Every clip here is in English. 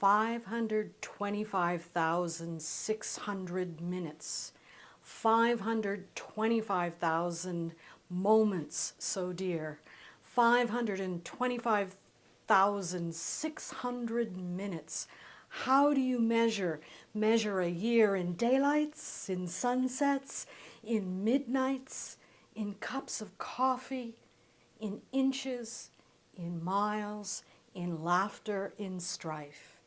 525,600 minutes, 525,000 moments so dear, 525,600 minutes. How do you measure? Measure a year in daylights, in sunsets, in midnights, in cups of coffee, in inches, in miles, in laughter, in strife.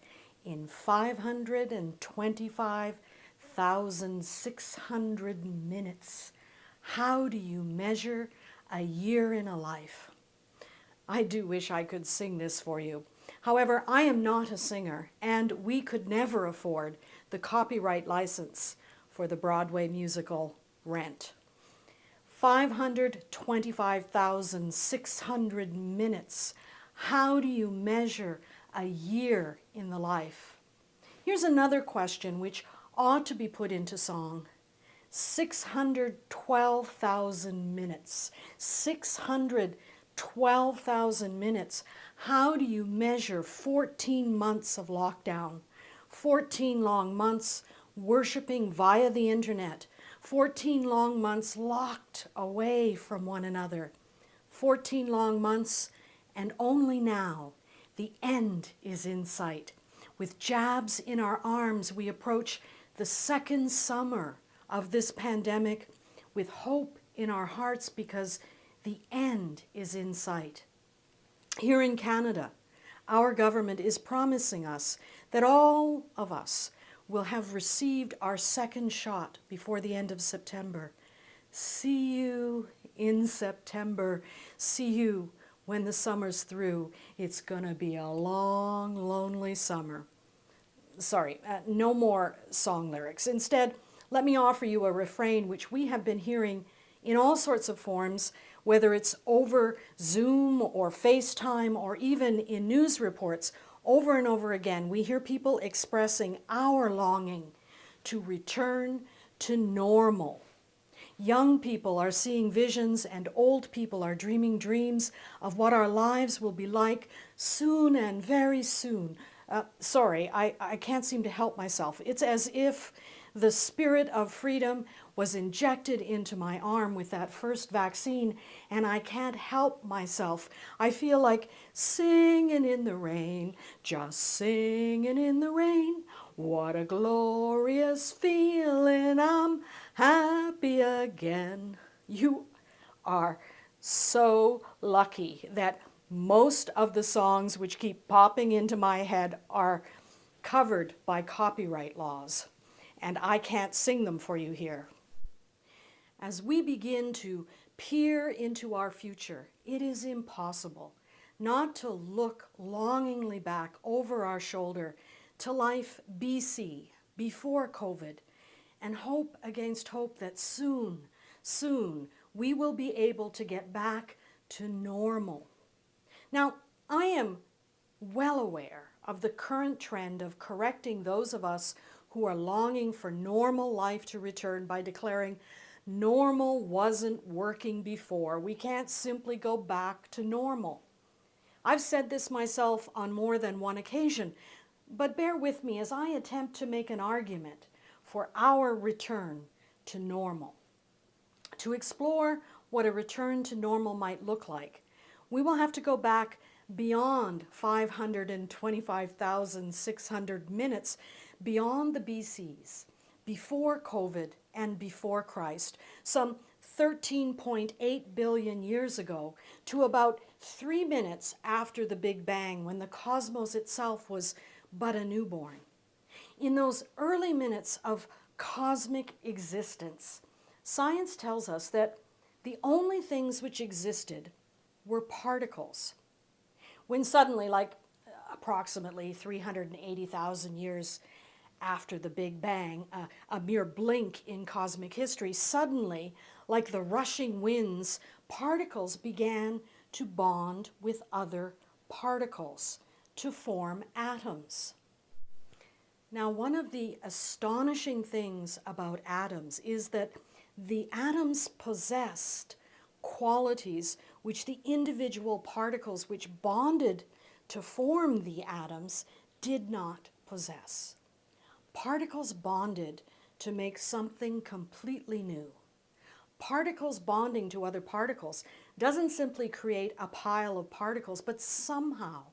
In 525,600 minutes. How do you measure a year in a life? I do wish I could sing this for you. However, I am not a singer, and we could never afford the copyright license for the Broadway musical Rent. 525,600 minutes. How do you measure a year in the life? Here's another question which ought to be put into song. 612,000 minutes. 612,000 minutes. How do you measure 14 months of lockdown? 14 long months worshiping via the internet. 14 long months locked away from one another. 14 long months, and only now the end is in sight. With jabs in our arms, we approach the second summer of this pandemic with hope in our hearts because the end is in sight. Here in Canada, our government is promising us that all of us will have received our second shot before the end of September. See you in September. See you when the summer's through. It's gonna be a long, lonely summer. Sorry, no more song lyrics. Instead, let me offer you a refrain which we have been hearing in all sorts of forms, whether it's over Zoom or FaceTime or even in news reports. Over and over again, we hear people expressing our longing to return to normal. Young people are seeing visions and old people are dreaming dreams of what our lives will be like soon and very soon. Sorry, I can't seem to help myself. It's as if the spirit of freedom was injected into my arm with that first vaccine, and I can't help myself. I feel like singing in the rain, just singing in the rain. What a glorious feeling, I'm happy again. You are so lucky that most of the songs which keep popping into my head are covered by copyright laws, and I can't sing them for you here. As we begin to peer into our future, it is impossible not to look longingly back over our shoulder to life BC, before COVID, and hope against hope that soon, we will be able to get back to normal. Now, I am well aware of the current trend of correcting those of us who are longing for normal life to return by declaring normal wasn't working before. We can't simply go back to normal. I've said this myself on more than one occasion, but bear with me as I attempt to make an argument for our return to normal. To explore what a return to normal might look like, we will have to go back beyond 525,600 minutes, beyond the BCs, before COVID and before Christ, some 13.8 billion years ago, to about 3 minutes after the Big Bang, when the cosmos itself was but a newborn. In those early minutes of cosmic existence, science tells us that the only things which existed were particles. When suddenly, like approximately 380,000 years after the Big Bang, a mere blink in cosmic history, suddenly, like the rushing winds, particles began to bond with other particles to form atoms. Now, one of the astonishing things about atoms is that the atoms possessed qualities which the individual particles which bonded to form the atoms did not possess. Particles bonded to make something completely new. Particles bonding to other particles doesn't simply create a pile of particles, but somehow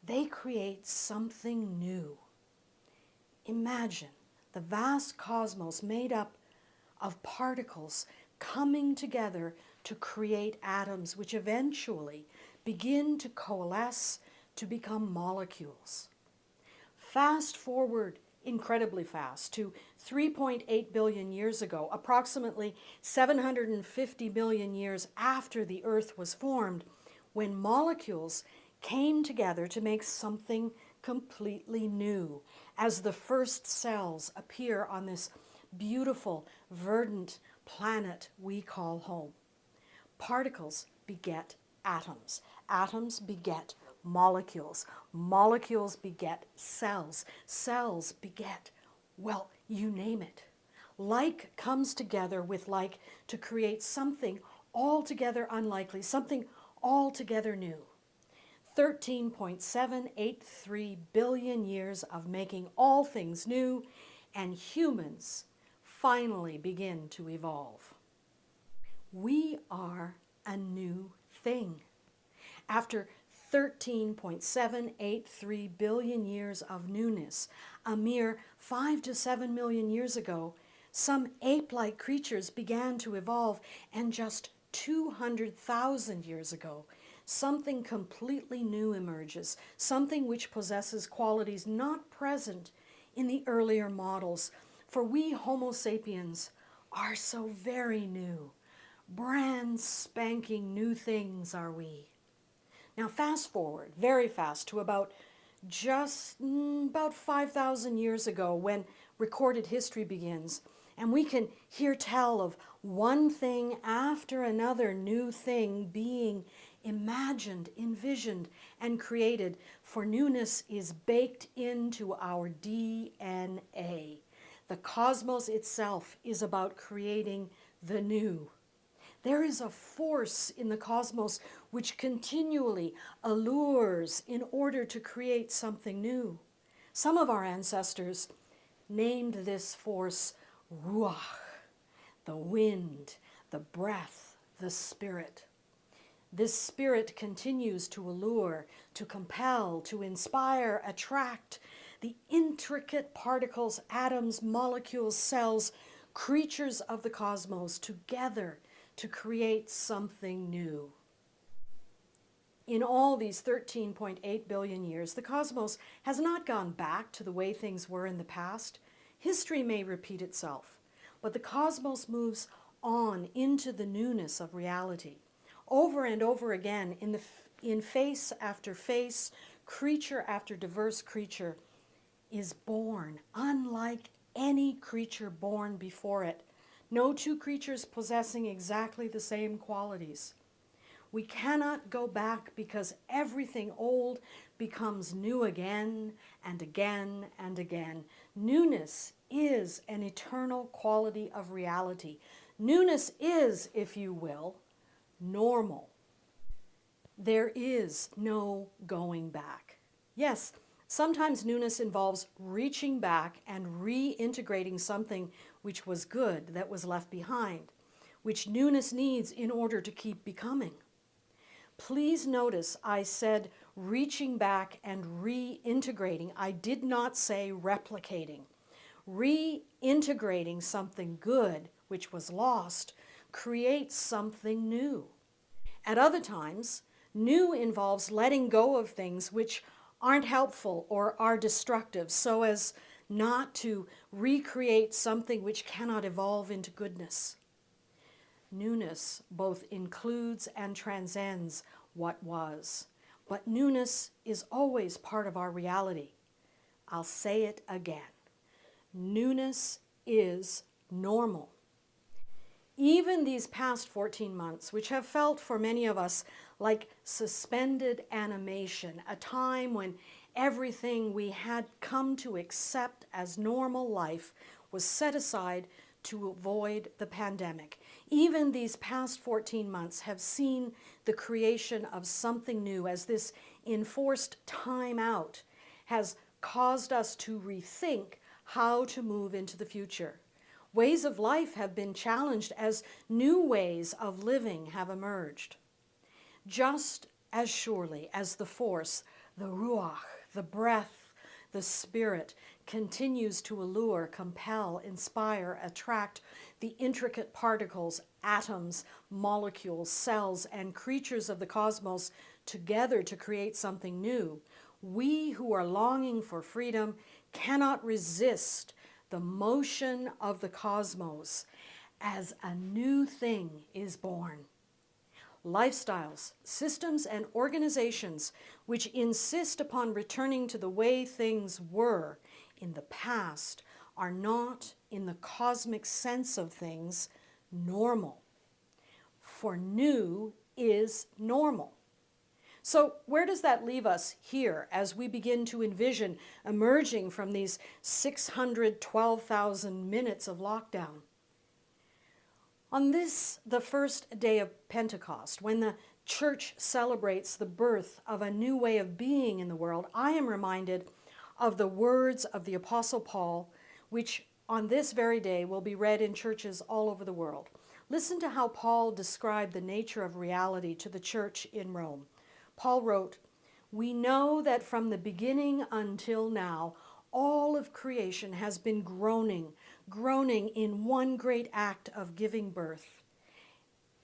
they create something new. Imagine the vast cosmos made up of particles coming together to create atoms, which eventually begin to coalesce to become molecules. Fast forward incredibly fast to 3.8 billion years ago, approximately 750 million years after the Earth was formed, when molecules came together to make something completely new, as the first cells appear on this beautiful, verdant planet we call home. Particles beget atoms. Atoms beget molecules. Molecules beget cells. Cells beget, well, you name it. Like comes together with like to create something altogether unlikely, something altogether new. 13.783 billion years of making all things new, and humans finally begin to evolve. We are a new thing. After 13.783 billion years of newness, a mere 5 to 7 million years ago, some ape-like creatures began to evolve, and just 200,000 years ago, something completely new emerges, something which possesses qualities not present in the earlier models. For we Homo sapiens are so very new. Brand spanking new things are we. Now fast forward, very fast, to about 5,000 years ago, when recorded history begins, and we can hear tell of one thing after another new thing being imagined, envisioned, and created, for newness is baked into our DNA. The cosmos itself is about creating the new. There is a force in the cosmos which continually allures in order to create something new. Some of our ancestors named this force Ruach, the wind, the breath, the spirit. This spirit continues to allure, to compel, to inspire, attract the intricate particles, atoms, molecules, cells, creatures of the cosmos together to create something new. In all these 13.8 billion years, the cosmos has not gone back to the way things were in the past. History may repeat itself, but the cosmos moves on into the newness of reality. Over and over again, in face after face, creature after diverse creature is born, unlike any creature born before it. No two creatures possessing exactly the same qualities. We cannot go back, because everything old becomes new again and again and again. Newness is an eternal quality of reality. Newness is, if you will, normal. There is no going back. Yes, sometimes newness involves reaching back and reintegrating something which was good that was left behind, which newness needs in order to keep becoming. Please notice I said reaching back and reintegrating. I did not say replicating. Reintegrating something good which was lost creates something new. At other times, new involves letting go of things which aren't helpful or are destructive, so as not to recreate something which cannot evolve into goodness. Newness both includes and transcends what was, but newness is always part of our reality. I'll say it again. Newness is normal. Even these past 14 months, which have felt for many of us like suspended animation, a time when everything we had come to accept as normal life was set aside to avoid the pandemic. Even these past 14 months have seen the creation of something new, as this enforced time out has caused us to rethink how to move into the future. Ways of life have been challenged as new ways of living have emerged. Just as surely as the force, the ruach, the breath, the spirit, continues to allure, compel, inspire, attract the intricate particles, atoms, molecules, cells, and creatures of the cosmos together to create something new, we who are longing for freedom cannot resist the motion of the cosmos as a new thing is born. Lifestyles, systems, and organizations which insist upon returning to the way things were in the past are not, in the cosmic sense of things, normal. For new is normal. So where does that leave us here as we begin to envision emerging from these 612,000 minutes of lockdown? On this, the first day of Pentecost, when the church celebrates the birth of a new way of being in the world, I am reminded of the words of the Apostle Paul, which on this very day will be read in churches all over the world. Listen to how Paul described the nature of reality to the church in Rome. Paul wrote, "We know that from the beginning until now, all of creation has been groaning in one great act of giving birth."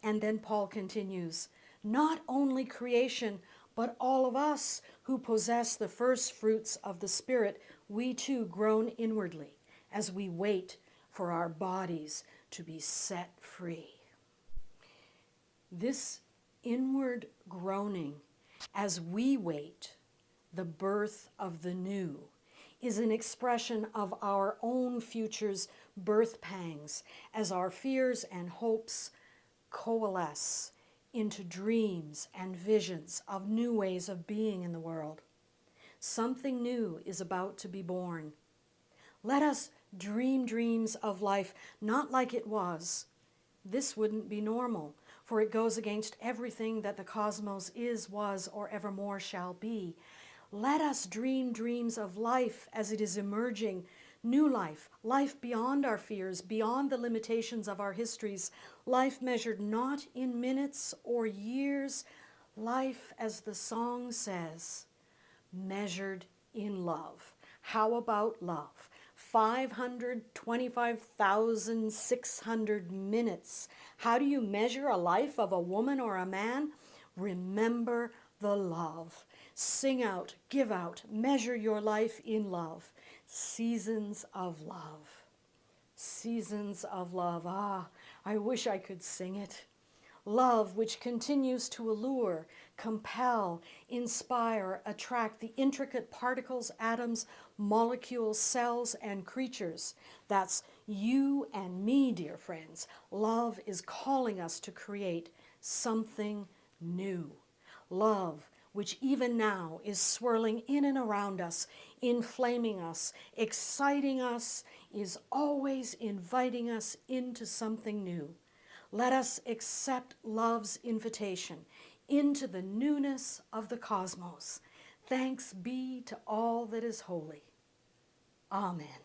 And then Paul continues, "Not only creation, but all of us who possess the first fruits of the Spirit, we too groan inwardly as we wait for our bodies to be set free." This inward groaning as we wait the birth of the new is an expression of our own future's birth pangs as our fears and hopes coalesce into dreams and visions of new ways of being in the world. Something new is about to be born. Let us dream dreams of life not like it was. This wouldn't be normal, for it goes against everything that the cosmos is, was, or evermore shall be. Let us dream dreams of life as it is emerging, new life, life beyond our fears, beyond the limitations of our histories, life measured not in minutes or years, life, as the song says, measured in love. How about love? 525,600 minutes. How do you measure a life of a woman or a man? Remember the love. Sing out, give out, measure your life in love. Seasons of love. Seasons of love. Ah, I wish I could sing it. Love which continues to allure, compel, inspire, attract the intricate particles, atoms, molecules, cells, and creatures. That's you and me, dear friends. Love is calling us to create something new. Love which even now is swirling in and around us, inflaming us, exciting us, is always inviting us into something new. Let us accept love's invitation into the newness of the cosmos. Thanks be to all that is holy. Amen.